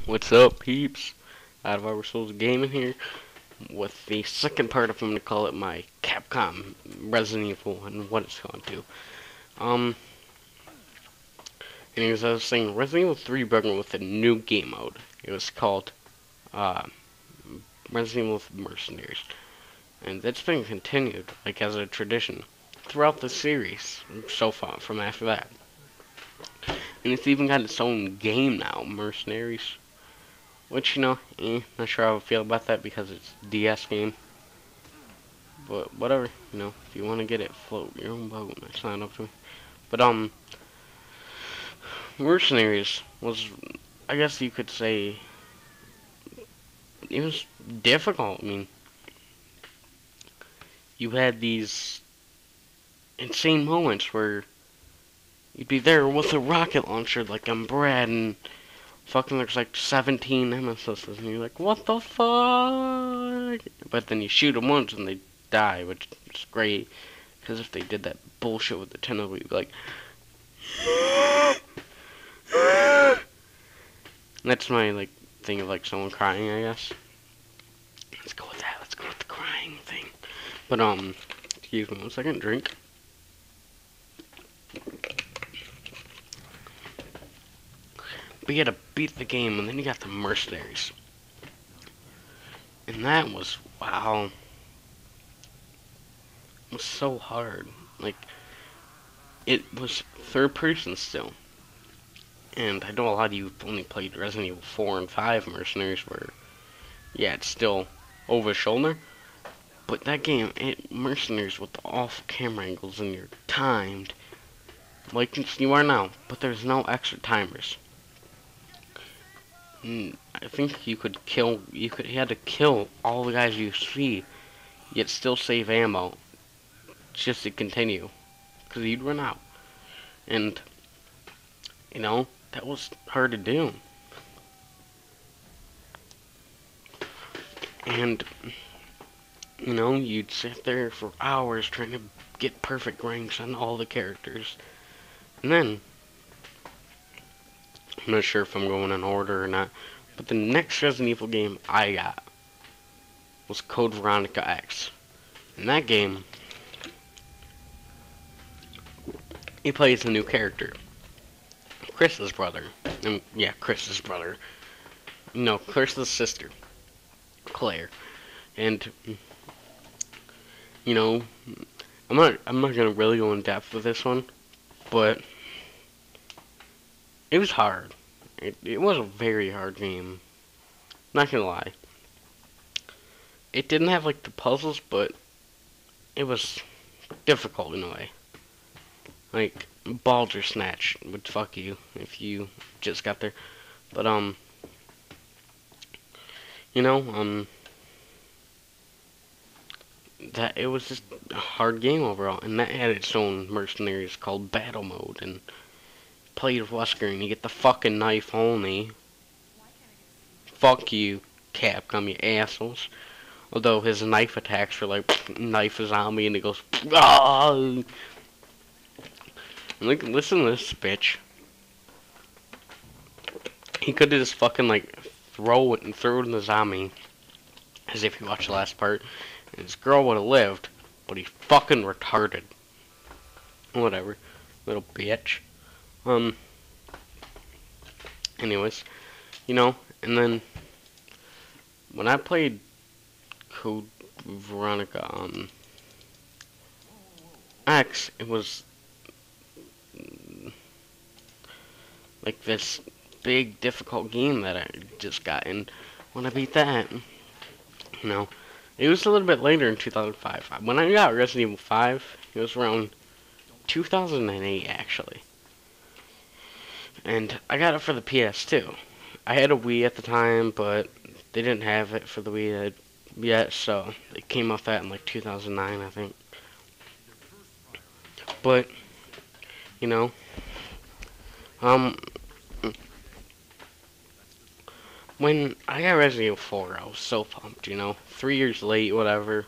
What's up, peeps? iDevourSoulsGaming here with the second part of, I'm going to call it my Capcom Resident Evil and what it's going to. Um, Anyways, I was saying Resident Evil 3 brought with a new game mode. It was called uh, Resident Evil Mercenaries, and that's been continued like as a tradition throughout the series so far from after that. And it's even got its own game now, Mercenaries. Which, not sure how I feel about that because it's a DS game. But whatever, if you want to get it, float your own boat. That's not up to me. But, Mercenaries was, I guess you could say, it was difficult. I mean, you had these insane moments where you'd be there with a rocket launcher like I'm Brad and fucking there's like 17 nemesis and you're like, what the fuck? But then you shoot them once and they die, which is great. Because if they did that bullshit with the tentacle, you'd be like, that's my like thing of like someone crying, I guess. Let's go with that. Let's go with the crying thing. But excuse me 1 second. Drink. But you had to beat the game, and then you got the Mercenaries. And that was, wow. It was so hard. Like, it was third person still. And I know a lot of you only played Resident Evil 4 and 5 Mercenaries where, yeah, it's still over the shoulder. But that game, Mercenaries with the awful camera angles and you're timed. Like you are now, but there's no extra timers. I think you had to kill all the guys you see, yet still save ammo, just to continue, because you'd run out. And, that was hard to do. And, you'd sit there for hours trying to get perfect ranks on all the characters. And then, I'm not sure if I'm going in order or not, but the next Resident Evil game I got was Code Veronica X. In that game, he plays a new character. Chris's brother. Yeah, Chris's brother. No, Chris's sister, Claire. And, I'm not gonna really go in depth with this one, but it was hard. It was a very hard game. Not gonna lie. It didn't have like the puzzles, but it was difficult in a way. Like Baldur Snatch would fuck you if you just got there. But that it was just a hard game overall, and that had its own mercenaries called Battle Mode and played with Wesker, and you get the fucking knife only. Fuck you, Capcom, you assholes. Although his knife attacks are like knife a zombie and it goes ah! Like, listen to this bitch. He could have just fucking like throw it in the zombie as if you watched the last part. And this girl would have lived, but he fucking retarded. Whatever. Little bitch. Anyways, and then when I played Code Veronica X, it was like this big difficult game that I just got, and when I beat that, it was a little bit later in 2005. When I got Resident Evil 5, it was around 2008 actually. And I got it for the PS2. I had a Wii at the time, but they didn't have it for the Wii yet, so they came off that in like 2009, I think. But, when I got Resident Evil 4, I was so pumped, 3 years late, whatever.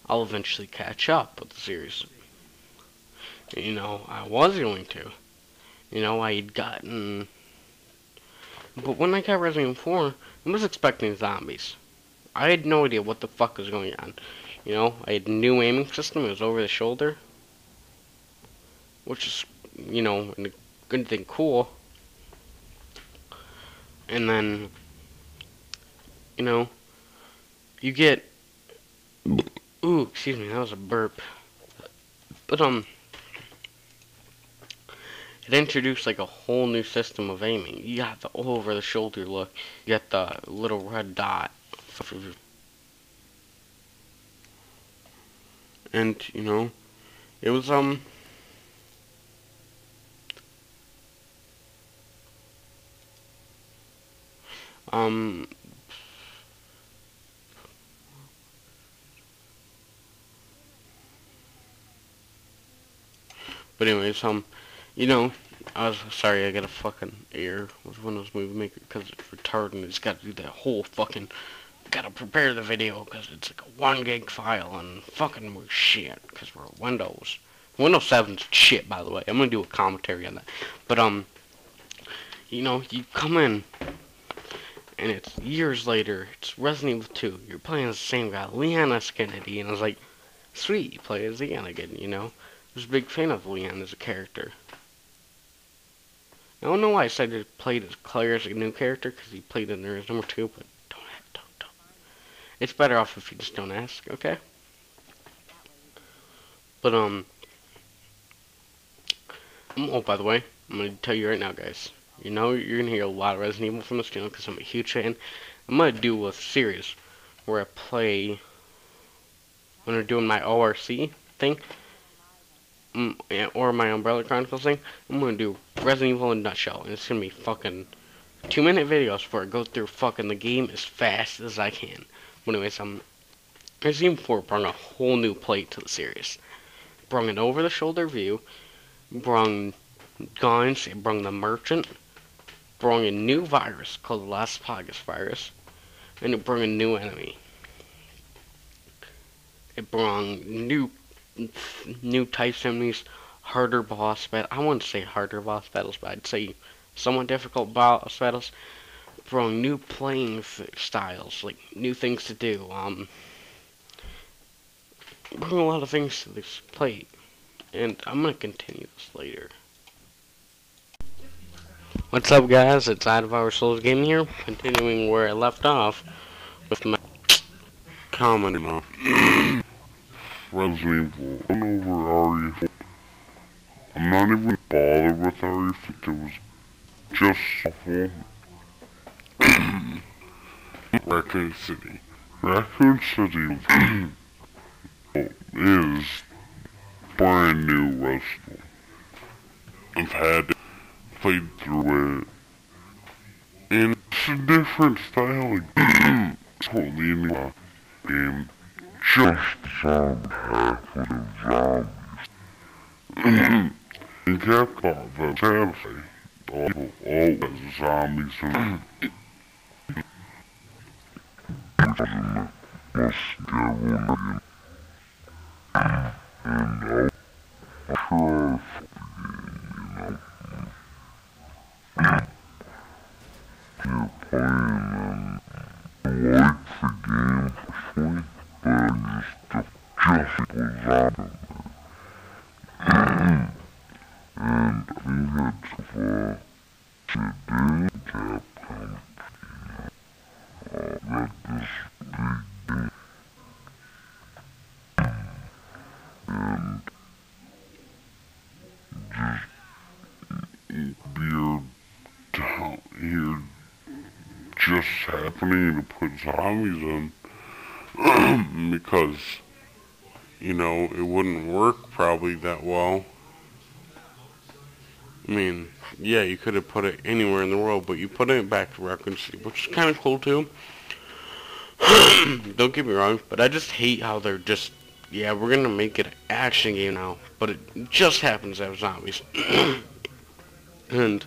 I'll eventually catch up with the series. I was going to. I had gotten But when I got Resident Evil 4, I was expecting zombies. I had no idea what the fuck was going on. You know, I had a new aiming system. It was over the shoulder, which is, you know, a good thing, cool. And then, you know, you get, ooh, excuse me, that was a burp. But it introduced like a whole new system of aiming. You got the over the shoulder look. You got the little red dot. And, you know, it was um but anyways, you know, I was sorry, I got a fucking error with Windows Movie Maker because it's retarded. It's got to do that whole fucking, gotta prepare the video because it's like a 1 gig file and fucking we're shit because we're Windows. Windows 7's shit, by the way. I'm gonna do a commentary on that. But you know, you come in and it's years later. It's Resident Evil 2. You're playing as the same guy, Leon S. Kennedy, and I was like, sweet, you play as Leon again. You know, I was a big fan of Leon as a character. I don't know why I said I played as Claire as a new character, because he played in there as number 2, but don't. It's better off if you just don't ask, okay? But, oh, by the way, I'm going to tell you right now, guys. You know, you're going to hear a lot of Resident Evil from this channel, because I'm a huge fan. I'm going to do a series where I play, when we're doing my ORC thing, or my Umbrella Chronicles thing, I'm gonna do Resident Evil in a nutshell, and it's gonna be fucking 2-minute videos where I go through fucking the game as fast as I can. But anyways, Resident Evil 4 brought a whole new plate to the series. Brought an over-the-shoulder view, brought guns, it brought the Merchant, brought a new virus called the Las Plagas virus, and it brought a new enemy. It brought new types of enemies, harder boss battles. I wouldn't say harder boss battles, but I'd say somewhat difficult boss battles. Brought new playing styles, like new things to do. Bring a lot of things to this plate, and I'm gonna continue this later. What's up, guys? It's iDevourSoulsGaming here, continuing where I left off with my comment on Resident Evil. I'm over RE4. I'm not even bothered with RE4. It was just awful. Raccoon City. Raccoon City is brand new Resident Evil. I've had played through it. And it's a different style of totally new game. Just zombie hack with the zombies. And Capcom, the Santa all the zombies and must get one and I'll try you're playing and like the game for free. But just was on and we had to sit down Capcom that this big game and just weird down here just happening to put zombies in. Because, you know, it wouldn't work probably that well. I mean, yeah, you could have put it anywhere in the world, but you put it back to Raccoon City, which is kind of cool too. Don't get me wrong, but I just hate how they're just, yeah, we're gonna make it an action game now, but it just happens to have zombies. And,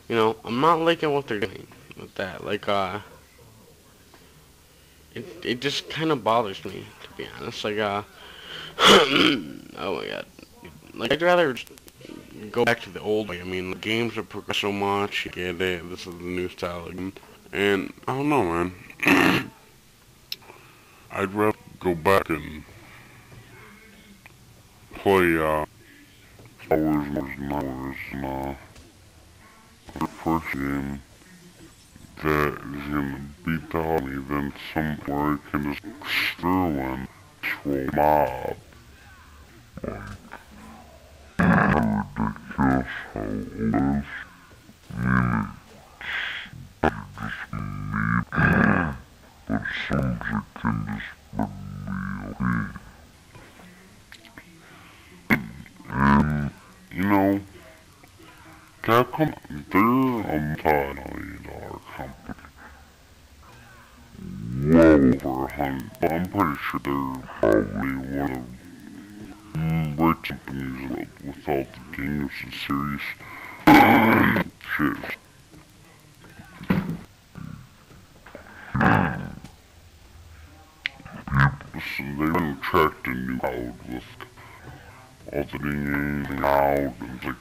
you know, I'm not liking what they're doing with that. Like, it just kind of bothers me, to be honest. Like, oh my god. Like, I'd rather go back to the old way. I mean, the games have progressed so much. You get it. This is the new style of game. And I don't know, man. I'd rather go back and play hours and hours and the first game that is gonna beat the hell out of me than some where I can just steal an actual mob. Ridiculous how it is. I mean, but some can just bring me okay. And, you know, Capcom, they're a multi-million-dollar company. Well over 100, but I'm pretty sure they're probably one of the great companies with all the games and series. Shit. They didn't attract a new crowd with all the games out, and like,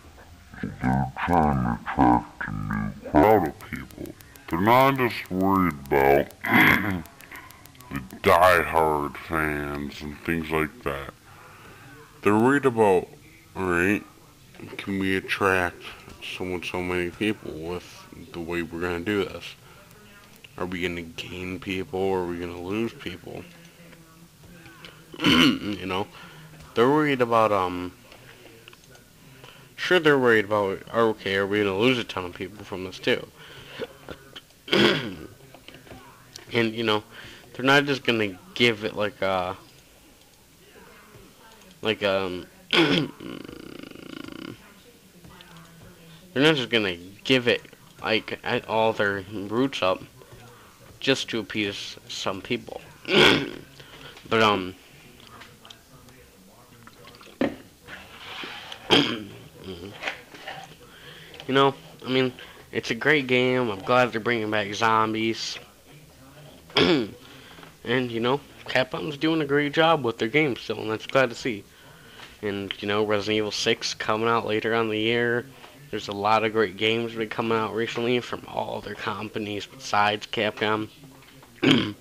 they're trying to attract a new crowd of people. They're not just worried about the die-hard fans and things like that. They're worried about, alright, can we attract so many people with the way we're gonna do this? Are we gonna gain people or are we gonna lose people? You know, they're worried about, sure they're worried about, okay, are we gonna lose a ton of people from this too? And, you know, they're not just gonna give it like, they're not just gonna give it, like, all their roots up just to appease some people. But, you know, I mean, it's a great game. I'm glad they're bringing back zombies. And, you know, Capcom's doing a great job with their games still, and that's glad to see. And, you know, Resident Evil 6 coming out later on the year. There's a lot of great games that have been coming out recently from all other companies besides Capcom. You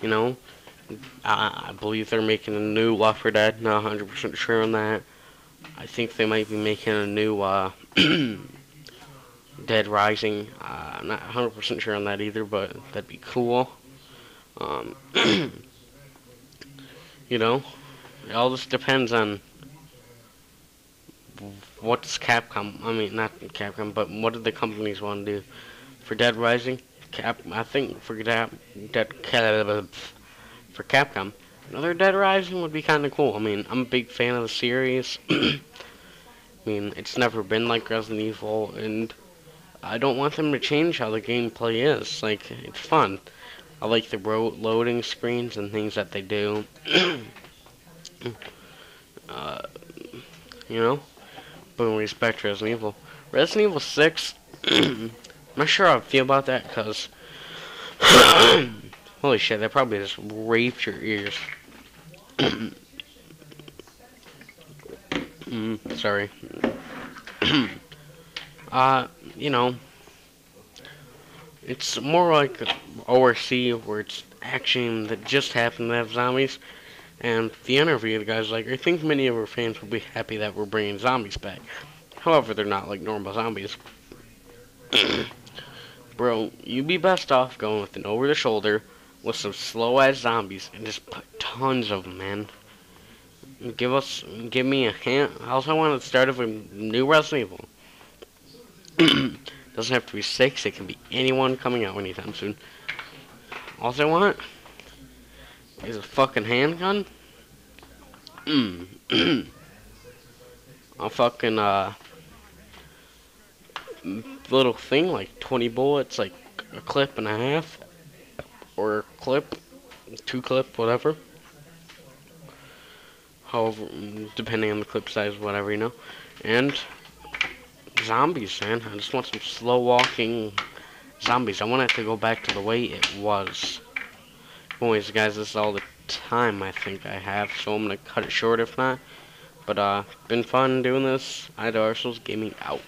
know, I believe they're making a new Left 4 Dead. Not 100% sure on that. I think they might be making a new Dead Rising. I'm not 100% sure on that either, but that'd be cool. You know, it all just depends on what's Capcom. I mean, not Capcom, but what do the companies want to do for Dead Rising? I think for Capcom, another Dead Rising would be kind of cool. I mean, I'm a big fan of the series. I mean, it's never been like Resident Evil, and I don't want them to change how the gameplay is. Like, it's fun. I like the loading screens and things that they do. You know? But in respect to Resident Evil. Resident Evil 6, I'm not sure how I feel about that, because holy shit, that probably just raped your ears. Sorry. You know, it's more like ORC, where it's action that just happened to have zombies. And the interview, the guy's like, I think many of our fans will be happy that we're bringing zombies back. However, they're not like normal zombies. Bro, you'd be best off going with an over-the-shoulder with some slow-ass zombies and just put tons of them, man. Give me a hint. I also want to start with a new Resident Evil. Doesn't have to be 6, it can be anyone coming out anytime soon. All I want is a fucking handgun. A fucking, little thing, like 20 bullets, like a clip and a half. Or a clip, 2 clip, whatever. However, depending on the clip size, whatever, you know. And zombies, man. I just want some slow walking zombies. I want it to go back to the way it was. Anyways, guys, this is all the time I think I have, so I'm gonna cut it short if not. But been fun doing this. iDevourSoulsGaming out.